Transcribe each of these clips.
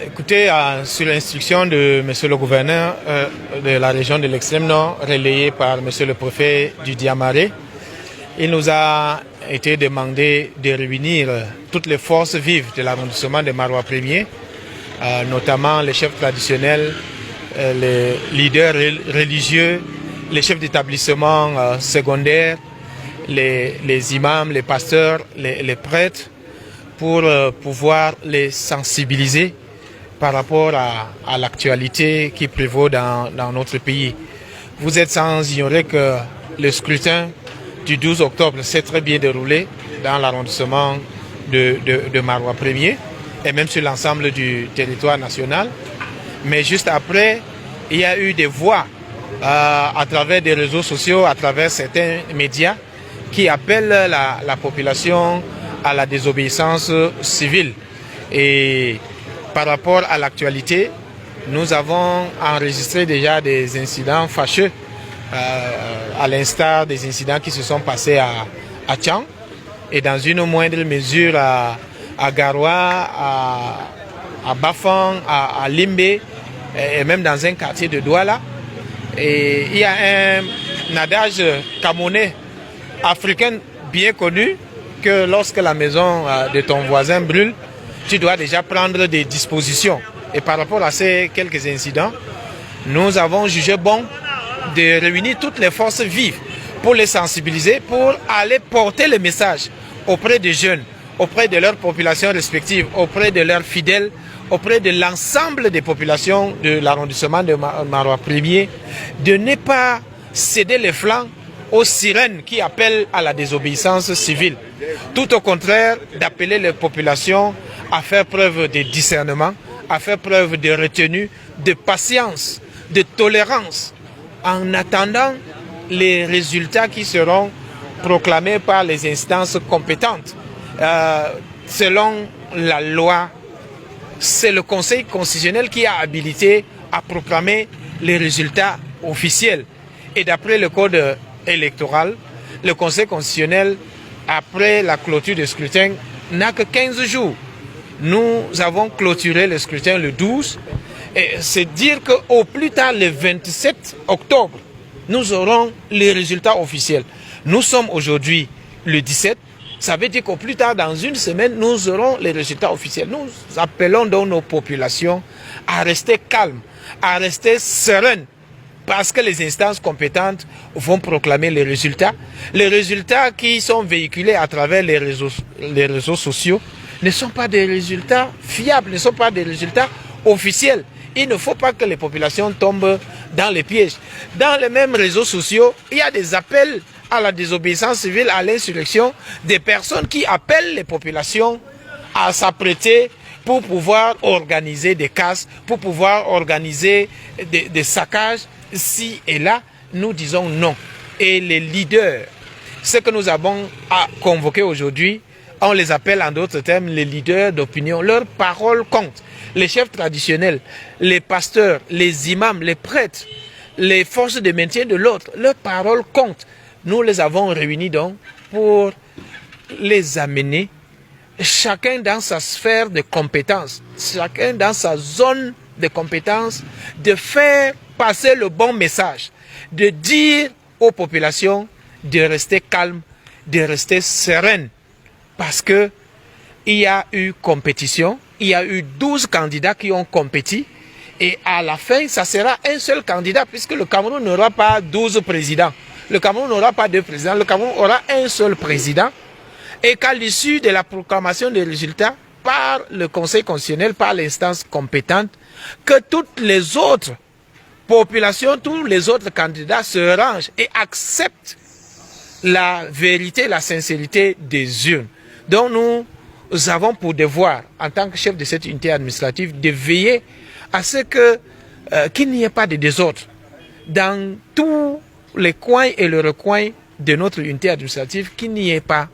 Écoutez, sur l'instruction de Monsieur le gouverneur de la région de l'extrême nord, relayée par Monsieur le préfet du Diamaré, il nous a été demandé de réunir toutes les forces vives de l'arrondissement de Maroua 1er, notamment les chefs traditionnels, les leaders religieux, les chefs d'établissement secondaires, les imams, les pasteurs, les prêtres, pour pouvoir les sensibiliser par rapport à l'actualité qui prévaut dans notre pays. Vous êtes sans ignorer que le scrutin du 12 octobre s'est très bien déroulé dans l'arrondissement de Maroua 1er et même sur l'ensemble du territoire national. Mais juste après, il y a eu des voix à travers des réseaux sociaux, à travers certains médias qui appellent la population à la désobéissance civile. Et par rapport à l'actualité, nous avons enregistré déjà des incidents fâcheux, à l'instar des incidents qui se sont passés à Tchang et dans une moindre mesure à Garoua, à Bafang, à Limbe et même dans un quartier de Douala. Et il y a un adage camerounais africain bien connu que lorsque la maison de ton voisin brûle, tu dois déjà prendre des dispositions. Et par rapport à ces quelques incidents, nous avons jugé bon de réunir toutes les forces vives pour les sensibiliser, pour aller porter le message auprès des jeunes, auprès de leurs populations respectives, auprès de leurs fidèles, auprès de l'ensemble des populations de l'arrondissement de Maroua 1er, de ne pas céder les flancs aux sirènes qui appellent à la désobéissance civile. Tout au contraire, d'appeler les populations à faire preuve de discernement, à faire preuve de retenue, de patience, de tolérance, en attendant les résultats qui seront proclamés par les instances compétentes. Selon la loi, c'est le Conseil constitutionnel qui a habilité à proclamer les résultats officiels. Et d'après le code électoral, le Conseil constitutionnel, après la clôture du scrutin, n'a que 15 jours. Nous avons clôturé le scrutin le 12. Et c'est dire qu'au plus tard, le 27 octobre, nous aurons les résultats officiels. Nous sommes aujourd'hui le 17. Ça veut dire qu'au plus tard, dans une semaine, nous aurons les résultats officiels. Nous appelons donc nos populations à rester calmes, à rester sereines, parce que les instances compétentes vont proclamer les résultats. Les résultats qui sont véhiculés à travers les réseaux sociaux ne sont pas des résultats fiables, ne sont pas des résultats officiels. Il ne faut pas que les populations tombent dans les pièges. Dans les mêmes réseaux sociaux, il y a des appels à la désobéissance civile, à l'insurrection, des personnes qui appellent les populations à s'apprêter pour pouvoir organiser des casses, pour pouvoir organiser des saccages. Si et là, nous disons non. Et les leaders, ce que nous avons à convoquer aujourd'hui, on les appelle en d'autres termes les leaders d'opinion. Leurs paroles comptent. Les chefs traditionnels, les pasteurs, les imams, les prêtres, les forces de maintien de l'ordre, leurs paroles comptent. Nous les avons réunis donc pour les amener, chacun dans sa sphère de compétences, chacun dans sa zone de compétences, de faire passer le bon message, de dire aux populations de rester calmes, de rester sereines, parce que il y a eu compétition, il y a eu 12 candidats qui ont compéti, et à la fin, ça sera un seul candidat, puisque le Cameroun n'aura pas 12 présidents. Le Cameroun n'aura pas 2 présidents, le Cameroun aura un seul président, et qu'à l'issue de la proclamation des résultats par le Conseil constitutionnel, par l'instance compétente, que toutes les autres populations, tous les autres candidats se rangent et acceptent la vérité, la sincérité des urnes. Donc nous avons pour devoir, en tant que chef de cette unité administrative, de veiller à ce que qu'il n'y ait pas de désordre dans tous les coins et le recoin de notre unité administrative, qu'il n'y ait pas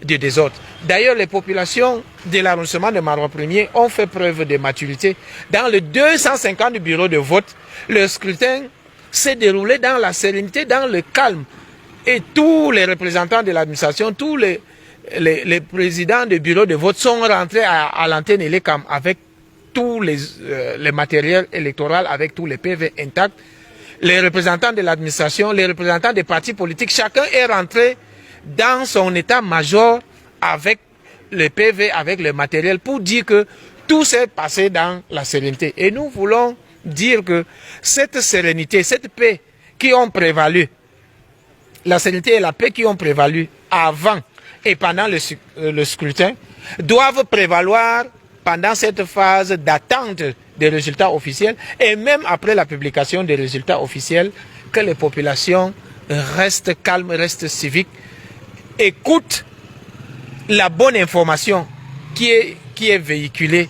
de désordre. D'ailleurs, les populations de l'arrondissement de Maroua 1er ont fait preuve de maturité. Dans les 250 bureaux de vote, le scrutin s'est déroulé dans la sérénité, dans le calme. Et tous les représentants de l'administration, tous les présidents de bureaux de vote sont rentrés à l'antenne Elecam avec tous les matériels électoraux avec tous les PV intacts. Les représentants de l'administration, les représentants des partis politiques, chacun est rentré dans son état-major avec le PV, avec le matériel pour dire que tout s'est passé dans la sérénité. Et nous voulons dire que cette sérénité, cette paix qui ont prévalu, la sérénité et la paix qui ont prévalu avant et pendant le scrutin, doivent prévaloir pendant cette phase d'attente des résultats officiels et même après la publication des résultats officiels, que les populations restent calmes, restent civiques, écoutent la bonne information qui est véhiculée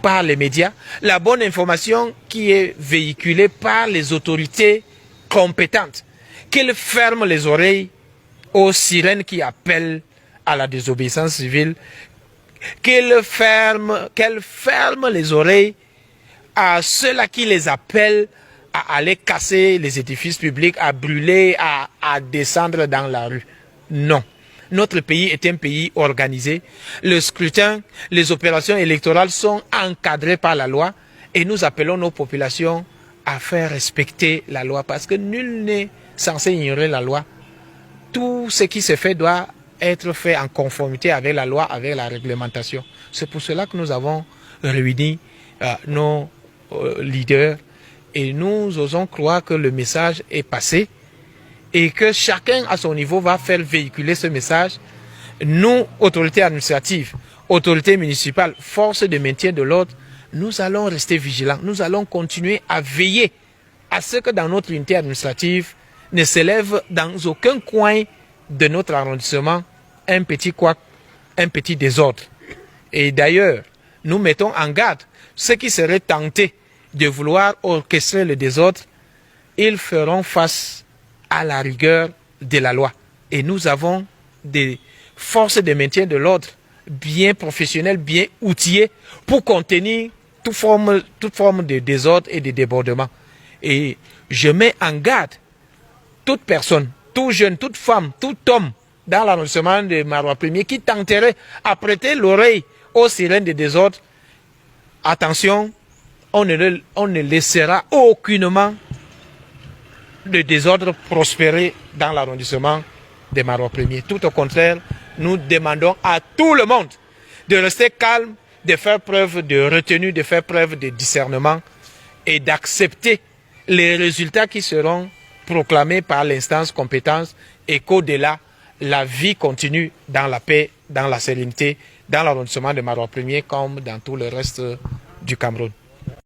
par les médias, la bonne information qui est véhiculée par les autorités compétentes, qu'ils ferment les oreilles aux sirènes qui appellent à la désobéissance civile, qu'elles ferment les oreilles à ceux-là qui les appellent à aller casser les édifices publics, à brûler, à descendre dans la rue. Non. Notre pays est un pays organisé. Le scrutin, les opérations électorales sont encadrées par la loi et nous appelons nos populations à faire respecter la loi parce que nul n'est censé ignorer la loi. Tout ce qui se fait doit être fait en conformité avec la loi, avec la réglementation. C'est pour cela que nous avons réuni nos leaders et nous osons croire que le message est passé et que chacun à son niveau va faire véhiculer ce message. Nous, autorités administratives, autorités municipales, forces de maintien de l'ordre, nous allons rester vigilants. Nous allons continuer à veiller à ce que dans notre unité administrative ne s'élève dans aucun coin de notre arrondissement un petit couac, un petit désordre. Et d'ailleurs, nous mettons en garde ceux qui seraient tentés de vouloir orchestrer le désordre, ils feront face à la rigueur de la loi. Et nous avons des forces de maintien de l'ordre bien professionnelles, bien outillées pour contenir toute forme de désordre et de débordement. Et je mets en garde toute personne, tout jeune, toute femme, tout homme dans l'arrondissement de Marois Premier qui tenterait à prêter l'oreille aux sirènes de désordre. Attention, on ne laissera aucunement de désordre prospérer dans l'arrondissement de Marois Premier. Tout au contraire, nous demandons à tout le monde de rester calme, de faire preuve de retenue, de faire preuve de discernement et d'accepter les résultats qui seront proclamés par l'instance compétente et qu'au-delà, la vie continue dans la paix, dans la sérénité, dans l'arrondissement de Marois Premier comme dans tout le reste du Cameroun.